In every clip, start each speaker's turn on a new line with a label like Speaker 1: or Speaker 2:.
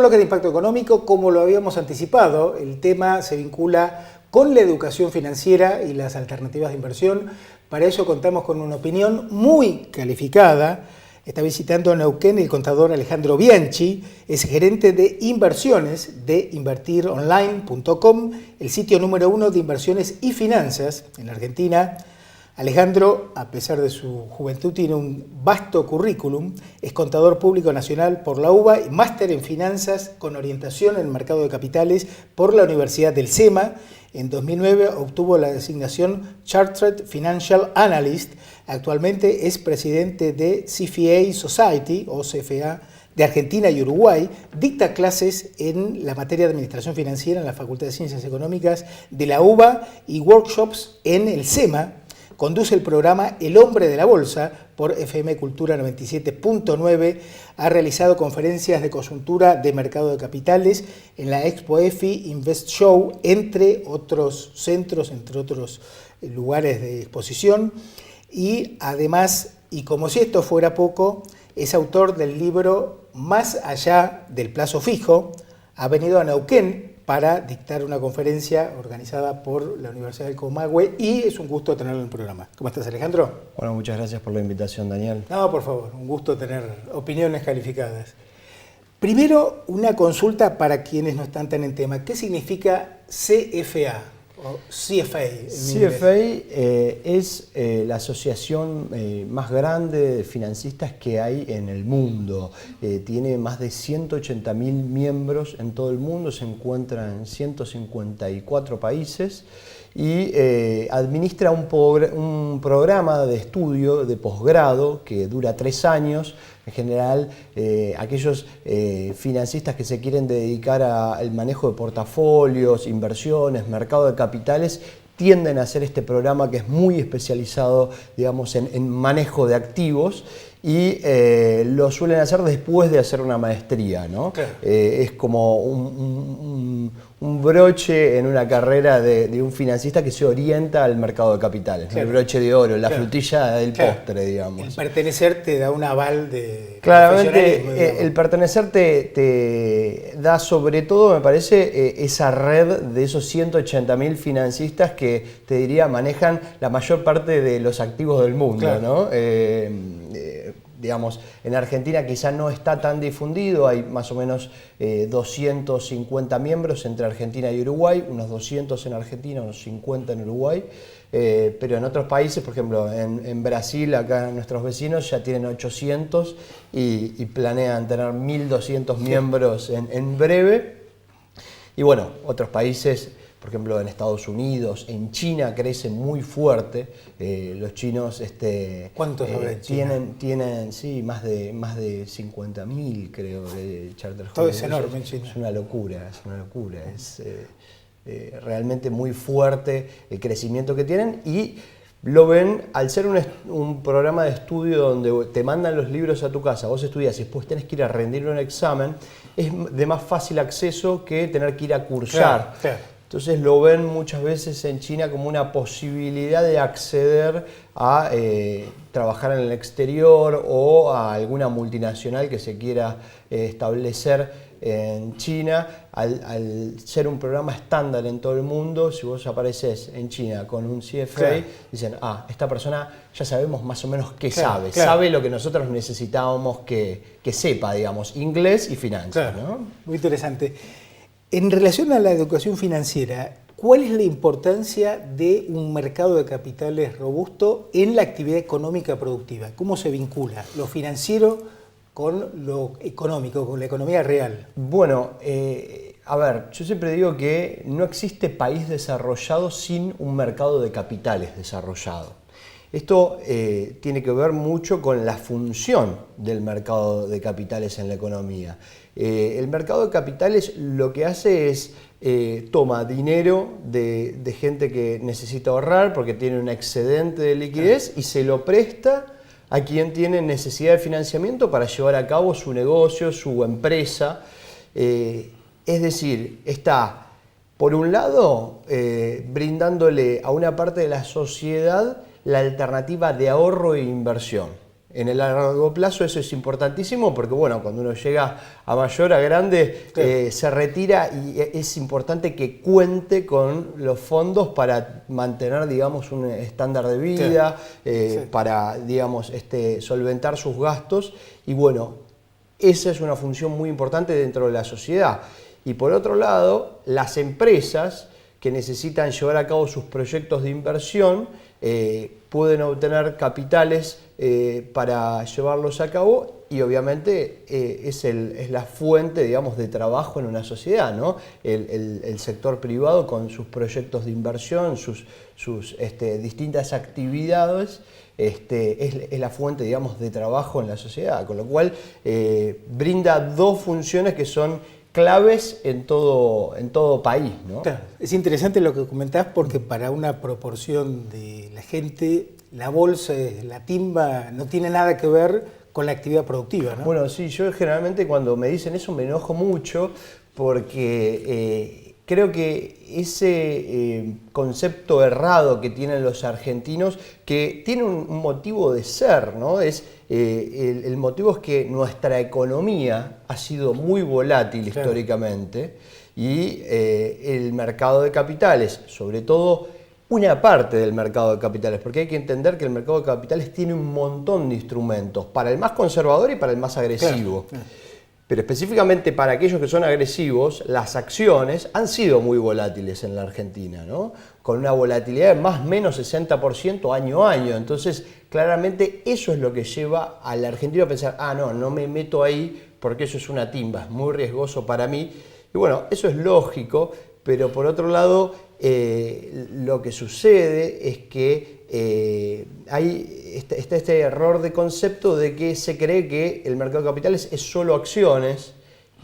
Speaker 1: bloque de impacto económico, como lo habíamos anticipado, el tema se vincula con la educación financiera y las alternativas de inversión. Para eso contamos con una opinión muy calificada. Está visitando Neuquén el contador Alejandro Bianchi, es gerente de Inversiones de invertironline.com, el sitio número 1 de inversiones y finanzas en la Argentina. Alejandro, a pesar de su juventud, tiene un vasto currículum. Es contador público nacional por la UBA y máster en finanzas con orientación en el mercado de capitales por la Universidad del SEMA. En 2009 obtuvo la designación Chartered Financial Analyst. Actualmente es presidente de CFA Society, o CFA, de Argentina y Uruguay. Dicta clases en la materia de Administración Financiera en la Facultad de Ciencias Económicas de la UBA y workshops en el SEMA. Conduce el programa El Hombre de la Bolsa por FM Cultura 97.9. Ha realizado conferencias de coyuntura de mercado de capitales en la Expo EFI Invest Show, entre otros centros, entre otros lugares de exposición. Y además, y como si esto fuera poco, es autor del libro Más allá del plazo fijo. Ha venido a Neuquén para dictar una conferencia organizada por la Universidad del Comahue y es un gusto tenerlo en el programa. ¿Cómo estás, Alejandro?
Speaker 2: Bueno, muchas gracias por la invitación, Daniel.
Speaker 1: No, por favor, un gusto tener opiniones calificadas. Primero, una consulta para quienes no están tan en tema. ¿Qué significa CFA o CFA en
Speaker 2: CFA
Speaker 1: inglés?
Speaker 2: es la asociación más grande de financistas que hay en el mundo. Tiene más de 180.000 miembros en todo el mundo, se encuentra en 154 países y administra un programa de estudio de posgrado que dura 3 años. En general, aquellos financistas que se quieren dedicar al manejo de portafolios, inversiones, mercado de capitales, tienden a hacer este programa que es muy especializado, digamos, en manejo de activos y lo suelen hacer después de hacer una maestría, ¿no?
Speaker 1: Claro.
Speaker 2: Es como un broche en una carrera de un financista que se orienta al mercado de capitales, claro. El broche de oro, la flutilla del postre, digamos.
Speaker 1: El pertenecer te da un aval de
Speaker 2: claramente, el pertenecer te da sobre todo, me parece, esa red de esos 180.000 financistas que, te diría, manejan la mayor parte de los activos del mundo, claro. ¿No? Digamos, en Argentina quizá no está tan difundido, hay más o menos 250 miembros entre Argentina y Uruguay, unos 200 en Argentina, unos 50 en Uruguay, pero en otros países, por ejemplo, en Brasil, acá nuestros vecinos ya tienen 800 y planean tener 1.200 miembros en breve. Y bueno, otros países, por ejemplo, en Estados Unidos, en China crece muy fuerte. Los chinos
Speaker 1: ¿cuántos habrá en China?
Speaker 2: Tienen sí, más de 50.000, creo, de charter.
Speaker 1: Todo es enorme en China.
Speaker 2: Es una locura, es una locura. Es realmente muy fuerte el crecimiento que tienen y lo ven, al ser un programa de estudio donde te mandan los libros a tu casa, vos estudias y después tenés que ir a rendir un examen, es de más fácil acceso que tener que ir a cursar.
Speaker 1: Claro.
Speaker 2: Entonces lo ven muchas veces en China como una posibilidad de acceder a trabajar en el exterior o a alguna multinacional que se quiera establecer en China. Al ser un programa estándar en todo el mundo, si vos apareces en China con un CFA, claro. Dicen, esta persona ya sabemos más o menos qué sabe. Claro. Sabe lo que nosotros necesitábamos que sepa, digamos, inglés y finanzas.
Speaker 1: Claro.
Speaker 2: ¿No?
Speaker 1: Muy interesante. En relación a la educación financiera, ¿cuál es la importancia de un mercado de capitales robusto en la actividad económica productiva? ¿Cómo se vincula lo financiero con lo económico, con la economía real?
Speaker 2: Bueno, a ver, yo siempre digo que no existe país desarrollado sin un mercado de capitales desarrollado. Esto tiene que ver mucho con la función del mercado de capitales en la economía. El mercado de capitales lo que hace es toma dinero de gente que necesita ahorrar porque tiene un excedente de liquidez y se lo presta a quien tiene necesidad de financiamiento para llevar a cabo su negocio, su empresa. Es decir, está, por un lado, brindándole a una parte de la sociedad la alternativa de ahorro e inversión. En el largo plazo eso es importantísimo porque, bueno, cuando uno llega a mayor, a grande, claro, se retira y es importante que cuente con los fondos para mantener, digamos, un estándar de vida, claro, para, digamos, solventar sus gastos. Y bueno, esa es una función muy importante dentro de la sociedad. Y por otro lado, las empresas que necesitan llevar a cabo sus proyectos de inversión pueden obtener capitales para llevarlos a cabo y obviamente es la fuente, digamos, de trabajo en una sociedad, ¿no? El sector privado con sus proyectos de inversión, sus distintas actividades, es la fuente, digamos, de trabajo en la sociedad, con lo cual brinda dos funciones que son claves en todo país, ¿no?
Speaker 1: Claro, es interesante lo que comentás porque para una proporción de la gente, la bolsa, la timba, no tiene nada que ver con la actividad productiva, ¿no?
Speaker 2: Bueno, sí, yo generalmente cuando me dicen eso me enojo mucho porque creo que ese concepto errado que tienen los argentinos, que tiene un motivo de ser, ¿no? El motivo es que nuestra economía ha sido muy volátil, claro, históricamente, y el mercado de capitales, sobre todo una parte del mercado de capitales, porque hay que entender que el mercado de capitales tiene un montón de instrumentos, para el más conservador y para el más agresivo. Claro. Pero específicamente para aquellos que son agresivos, las acciones han sido muy volátiles en la Argentina, ¿no? Con una volatilidad de más o menos 60% año a año. Entonces, claramente eso es lo que lleva al argentino a pensar, no me meto ahí porque eso es una timba, es muy riesgoso para mí. Y bueno, eso es lógico, pero por otro lado, lo que sucede es que está este error de concepto de que se cree que el mercado de capitales es solo acciones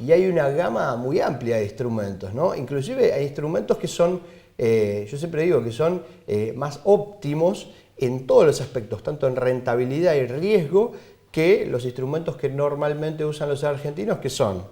Speaker 2: y hay una gama muy amplia de instrumentos, ¿no? Inclusive hay instrumentos que son, yo siempre digo que son más óptimos en todos los aspectos, tanto en rentabilidad y riesgo, que los instrumentos que normalmente usan los argentinos, que son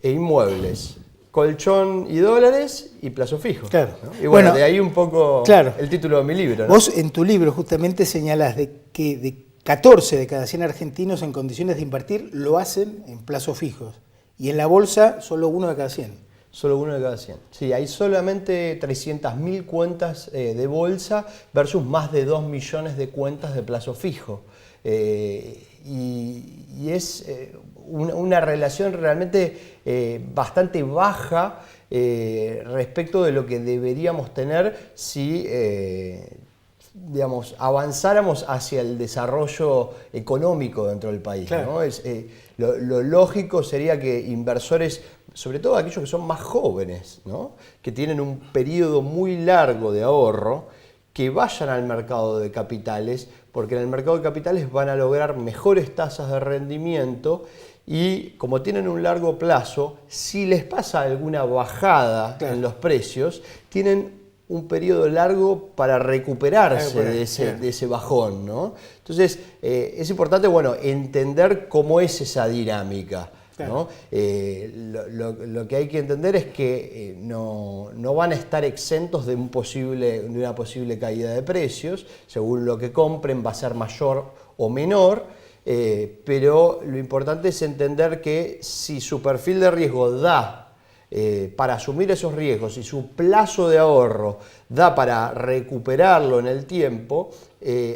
Speaker 2: inmuebles, colchón y dólares y plazo fijo.
Speaker 1: Claro.
Speaker 2: ¿No? Y bueno, de ahí un poco, claro, el título de mi libro, ¿no?
Speaker 1: Vos en tu libro justamente señalás de que de 14 de cada 100 argentinos en condiciones de invertir lo hacen en plazos fijos. Y en la bolsa solo 1 de cada 100.
Speaker 2: Solo 1 de cada 100. Sí, hay solamente 300.000 cuentas de bolsa versus más de 2 millones de cuentas de plazo fijo. Y es una relación realmente bastante baja respecto de lo que deberíamos tener si digamos, avanzáramos hacia el desarrollo económico dentro del país, claro, ¿no? Lo lógico sería que inversores, sobre todo aquellos que son más jóvenes, ¿no? Que tienen un periodo muy largo de ahorro, que vayan al mercado de capitales, porque en el mercado de capitales van a lograr mejores tasas de rendimiento y como tienen un largo plazo, si les pasa alguna bajada, claro, en los precios, tienen un periodo largo para recuperarse de ese bajón, ¿no? Entonces, es importante, bueno, entender cómo es esa dinámica, ¿no? Lo que hay que entender es que no van a estar exentos de una posible caída de precios. Según lo que compren va a ser mayor o menor, pero lo importante es entender que si su perfil de riesgo da para asumir esos riesgos y su plazo de ahorro da para recuperarlo en el tiempo,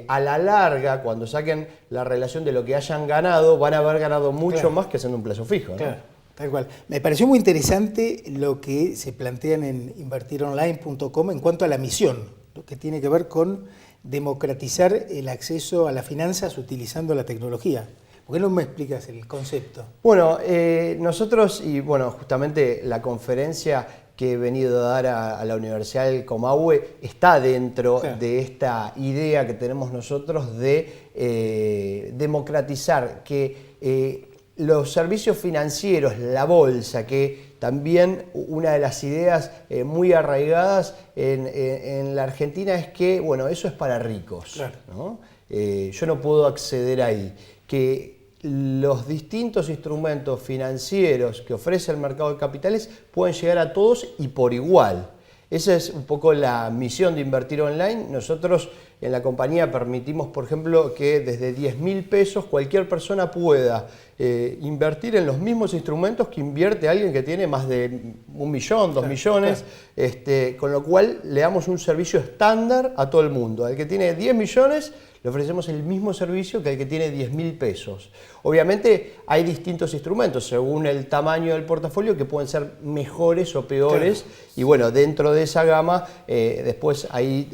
Speaker 2: a la larga, cuando saquen la relación de lo que hayan ganado, van a haber ganado mucho, claro, más que haciendo un plazo fijo, ¿no?
Speaker 1: Claro, tal cual. Me pareció muy interesante lo que se plantean en invertironline.com en cuanto a la misión, lo que tiene que ver con democratizar el acceso a las finanzas utilizando la tecnología. ¿Por qué no me explicas el concepto?
Speaker 2: Bueno, nosotros, y bueno, justamente la conferencia que he venido a dar a la Universidad del Comahue está dentro, claro, de esta idea que tenemos nosotros de democratizar que los servicios financieros, la bolsa, que también una de las ideas muy arraigadas en la Argentina es que, bueno, eso es para ricos, claro, ¿no? Yo no puedo acceder ahí. Que los distintos instrumentos financieros que ofrece el mercado de capitales pueden llegar a todos y por igual. Esa es un poco la misión de Invertir Online. Nosotros en la compañía permitimos, por ejemplo, que desde 10.000 pesos cualquier persona pueda invertir en los mismos instrumentos que invierte alguien que tiene más de 1 millón, 2 millones, con lo cual le damos un servicio estándar a todo el mundo. Al que tiene 10 millones le ofrecemos el mismo servicio que al que tiene 10.000 pesos. Obviamente hay distintos instrumentos según el tamaño del portafolio que pueden ser mejores o peores, y bueno, dentro de esa gama después ahí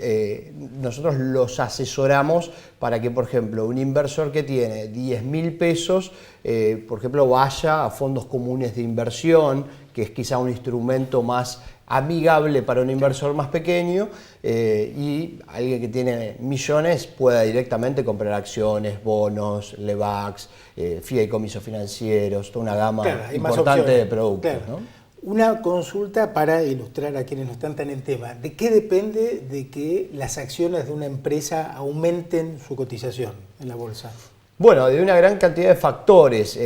Speaker 2: nosotros los asesoramos para que, por ejemplo, un inversor que tiene 10.000 pesos, por ejemplo, vaya a fondos comunes de inversión, que es quizá un instrumento más amigable para un inversor más pequeño, y alguien que tiene millones pueda directamente comprar acciones, bonos, levax, fideicomisos financieros, toda una gama importante de productos. ¿No?
Speaker 1: Una consulta para ilustrar a quienes no están tan en tema. ¿De qué depende de que las acciones de una empresa aumenten su cotización en la bolsa?
Speaker 2: Bueno, de una gran cantidad de factores.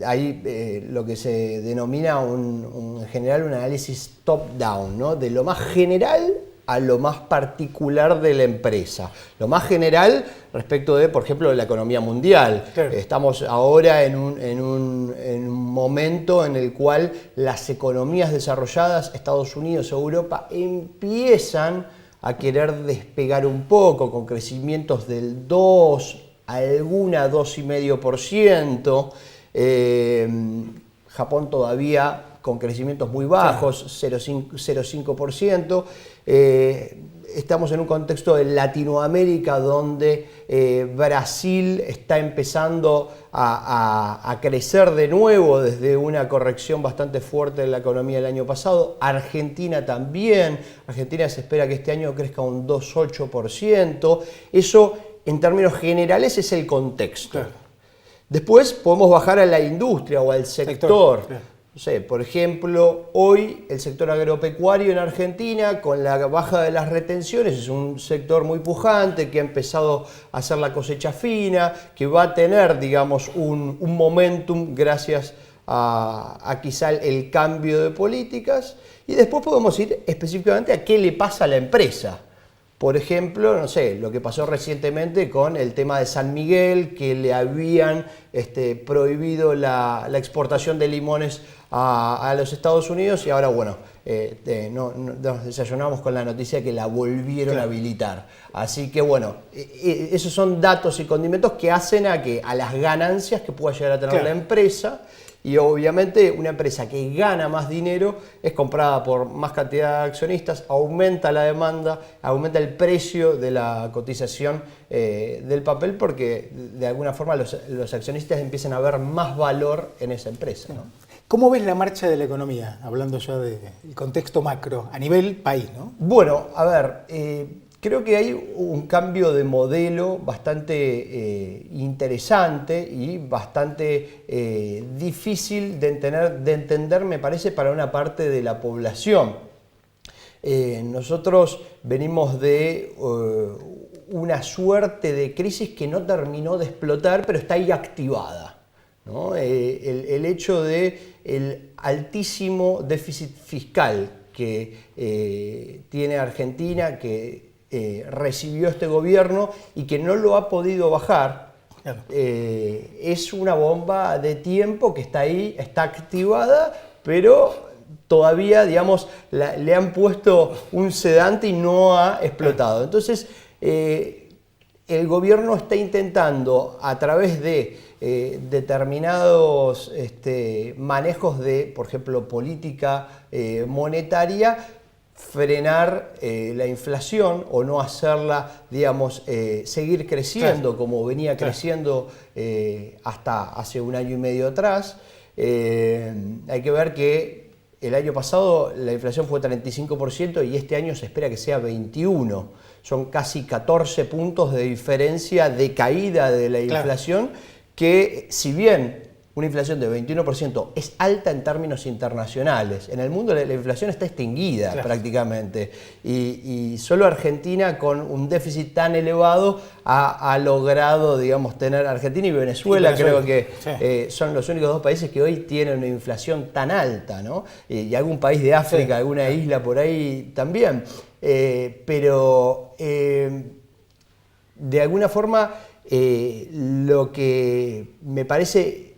Speaker 2: Hay lo que se denomina en general un análisis top-down, ¿no? De lo más general a lo más particular de la empresa. Lo más general respecto de, por ejemplo, de la economía mundial. Claro. Estamos ahora en un momento en el cual las economías desarrolladas, Estados Unidos, Europa, empiezan a querer despegar un poco con crecimientos del 2%, alguna 2,5%, Japón todavía con crecimientos muy bajos, 0,5%. Estamos en un contexto de Latinoamérica donde Brasil está empezando a crecer de nuevo desde una corrección bastante fuerte en la economía del año pasado. Argentina también. Argentina se espera que este año crezca un 2,8%. Eso, en términos generales, es el contexto. Claro. Después podemos bajar a la industria o al sector. Claro. No sé, por ejemplo, hoy el sector agropecuario en Argentina, con la baja de las retenciones, es un sector muy pujante que ha empezado a hacer la cosecha fina, que va a tener, digamos, un momentum gracias a quizá el cambio de políticas. Y después podemos ir específicamente a qué le pasa a la empresa. Por ejemplo, no sé, lo que pasó recientemente con el tema de San Miguel, que le habían prohibido la exportación de limones a los Estados Unidos, y ahora, bueno, nos desayunamos con la noticia que la volvieron a habilitar. Así que, bueno, esos son datos y condimentos que hacen a las ganancias que pueda llegar a tener la empresa. Y obviamente una empresa que gana más dinero es comprada por más cantidad de accionistas, aumenta la demanda, aumenta el precio de la cotización del papel, porque de alguna forma los accionistas empiezan a ver más valor en esa empresa, ¿no?
Speaker 1: ¿Cómo ves la marcha de la economía, hablando ya del contexto macro, a nivel país, ¿no?
Speaker 2: Bueno, a ver, creo que hay un cambio de modelo bastante interesante y bastante difícil de entender, me parece, para una parte de la población. Nosotros venimos de una suerte de crisis que no terminó de explotar, pero está ahí activada, ¿no? El hecho del altísimo déficit fiscal que tiene Argentina, que recibió este gobierno y que no lo ha podido bajar, es una bomba de tiempo que está ahí, está activada, pero todavía, digamos, le han puesto un sedante y no ha explotado. Entonces, el gobierno está intentando, a través de determinados manejos de, por ejemplo, política monetaria, frenar la inflación o no hacerla, digamos, seguir creciendo como venía creciendo hasta hace 1 año y medio atrás. Hay que ver que el año pasado la inflación fue 35% y este año se espera que sea 21%. Son casi 14 puntos de diferencia de caída de la inflación, que si bien una inflación de 21% es alta en términos internacionales, en el mundo la inflación está extinguida prácticamente, y solo Argentina, con un déficit tan elevado, ha logrado, digamos, tener, Argentina y Venezuela, creo que son los únicos 2 países que hoy tienen una inflación tan alta, ¿no? Y algún país de África, alguna isla por ahí también. Pero de alguna forma lo que me parece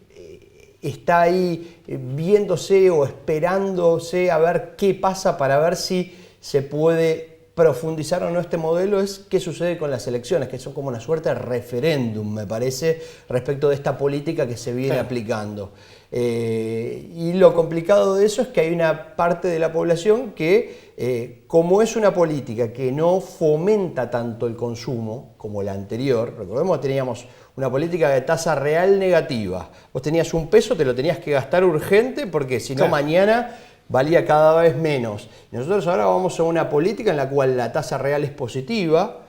Speaker 2: está ahí viéndose o esperándose a ver qué pasa para ver si se puede profundizar o no este modelo es qué sucede con las elecciones, que son como una suerte de referéndum, me parece, respecto de esta política que se viene aplicando. Y lo complicado de eso es que hay una parte de la población que, como es una política que no fomenta tanto el consumo como la anterior, recordemos que teníamos una política de tasa real negativa. Vos tenías un peso, te lo tenías que gastar urgente porque si no mañana valía cada vez menos. Y nosotros ahora vamos a una política en la cual la tasa real es positiva,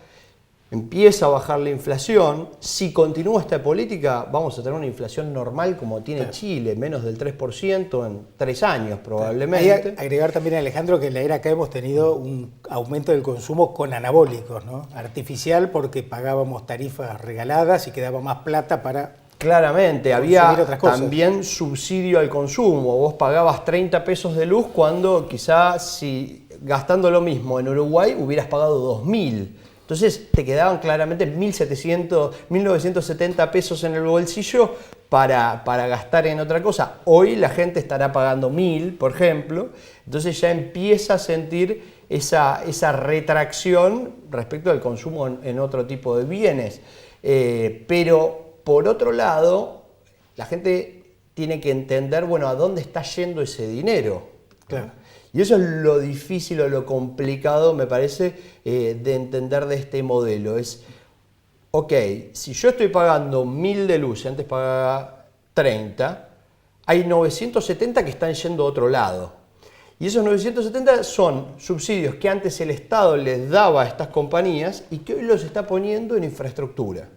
Speaker 2: empieza a bajar la inflación. Si continúa esta política, vamos a tener una inflación normal como tiene Chile, menos del 3% en 3 años probablemente.
Speaker 1: Hay que agregar también, Alejandro, que en la era acá hemos tenido un aumento del consumo con anabólicos, ¿no? Artificial, porque pagábamos tarifas regaladas y quedaba más plata para...
Speaker 2: Claramente, había también subsidio al consumo. Vos pagabas 30 pesos de luz cuando quizás si gastando lo mismo en Uruguay hubieras pagado 2.000. Entonces te quedaban claramente 1.700, 1.970 pesos en el bolsillo para gastar en otra cosa. Hoy la gente estará pagando 1.000, por ejemplo. Entonces ya empieza a sentir esa retracción respecto al consumo en otro tipo de bienes. Pero por otro lado, la gente tiene que entender, bueno, a dónde está yendo ese dinero.
Speaker 1: Claro.
Speaker 2: Y eso es lo difícil o lo complicado, me parece, de entender de este modelo. Es, ok, si yo estoy pagando 1.000 de luz y antes pagaba 30, hay 970 que están yendo a otro lado. Y esos 970 son subsidios que antes el Estado les daba a estas compañías y que hoy los está poniendo en infraestructura.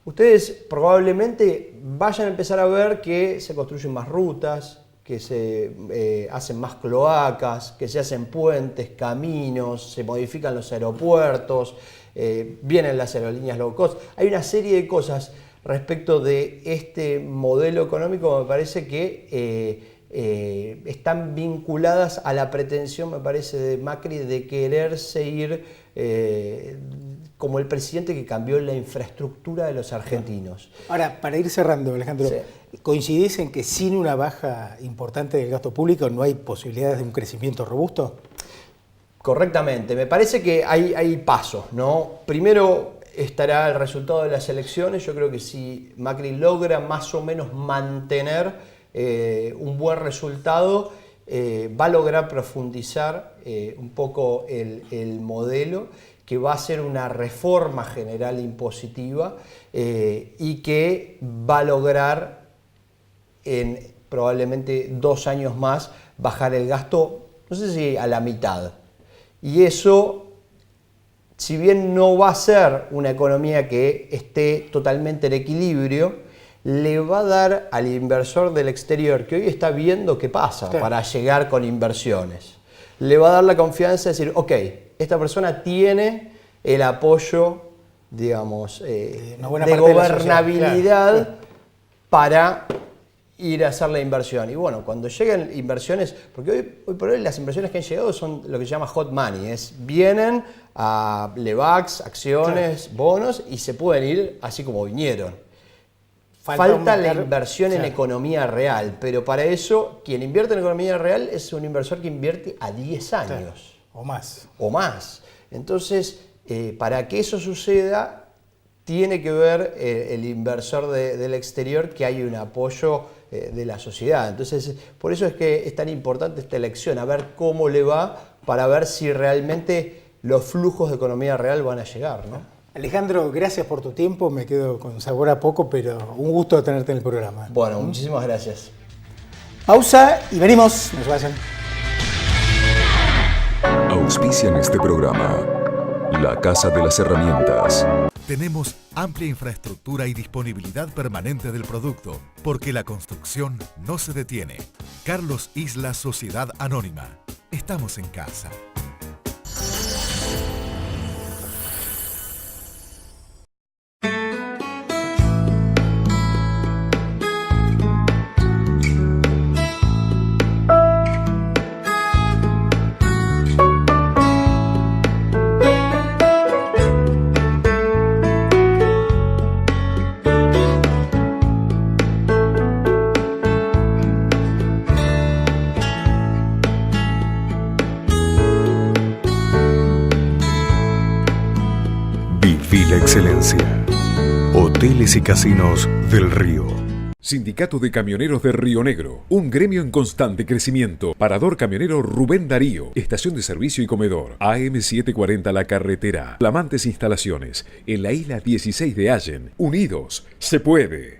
Speaker 2: Ustedes probablemente vayan a empezar a ver que se construyen más rutas, que se hacen más cloacas, que se hacen puentes, caminos, se modifican los aeropuertos, vienen las aerolíneas low cost. Hay una serie de cosas respecto de este modelo económico, me parece que están vinculadas a la pretensión, me parece, de Macri de quererse ir como el presidente que cambió la infraestructura de los argentinos.
Speaker 1: Ahora, para ir cerrando, Alejandro, ¿coincidís en que sin una baja importante del gasto público no hay posibilidades de un crecimiento robusto?
Speaker 2: Correctamente. Me parece que hay pasos, ¿no? Primero estará el resultado de las elecciones. Yo creo que si Macri logra más o menos mantener un buen resultado, va a lograr profundizar un poco el modelo, que va a ser una reforma general impositiva y que va a lograr en probablemente 2 años más bajar el gasto, no sé si a la mitad. Y eso, si bien no va a ser una economía que esté totalmente en equilibrio, le va a dar al inversor del exterior, que hoy está viendo qué pasa para llegar con inversiones, le va a dar la confianza de decir, ok, esta persona tiene el apoyo, digamos, de gobernabilidad para ir a hacer la inversión. Y bueno, cuando lleguen inversiones, porque hoy por hoy las inversiones que han llegado son lo que se llama hot money, vienen a levax, acciones, bonos, y se pueden ir así como vinieron. Falta la inversión en economía real, pero para eso quien invierte en economía real es un inversor que invierte a 10 años.
Speaker 1: O más.
Speaker 2: O más. Entonces, para que eso suceda, tiene que ver el inversor del exterior que hay un apoyo de la sociedad. Entonces, por eso es que es tan importante esta elección, a ver cómo le va, para ver si realmente los flujos de economía real van a llegar, ¿no?
Speaker 1: Alejandro, gracias por tu tiempo, me quedo con sabor a poco, pero un gusto tenerte en el programa.
Speaker 2: Bueno, muchísimas gracias.
Speaker 1: Pausa y venimos, no se vayan.
Speaker 3: Auspician este programa La Casa de las Herramientas.
Speaker 4: Tenemos amplia infraestructura y disponibilidad permanente del producto, porque la construcción no se detiene. Carlos Isla Sociedad Anónima. Estamos en casa.
Speaker 3: Villa Excelencia. Hoteles y casinos del Río.
Speaker 5: Sindicato de Camioneros de Río Negro, un gremio en constante crecimiento. Parador camionero Rubén Darío, estación de servicio y comedor. AM 740 La Carretera. Flamantes instalaciones en la isla 16 de Allen. Unidos, se puede.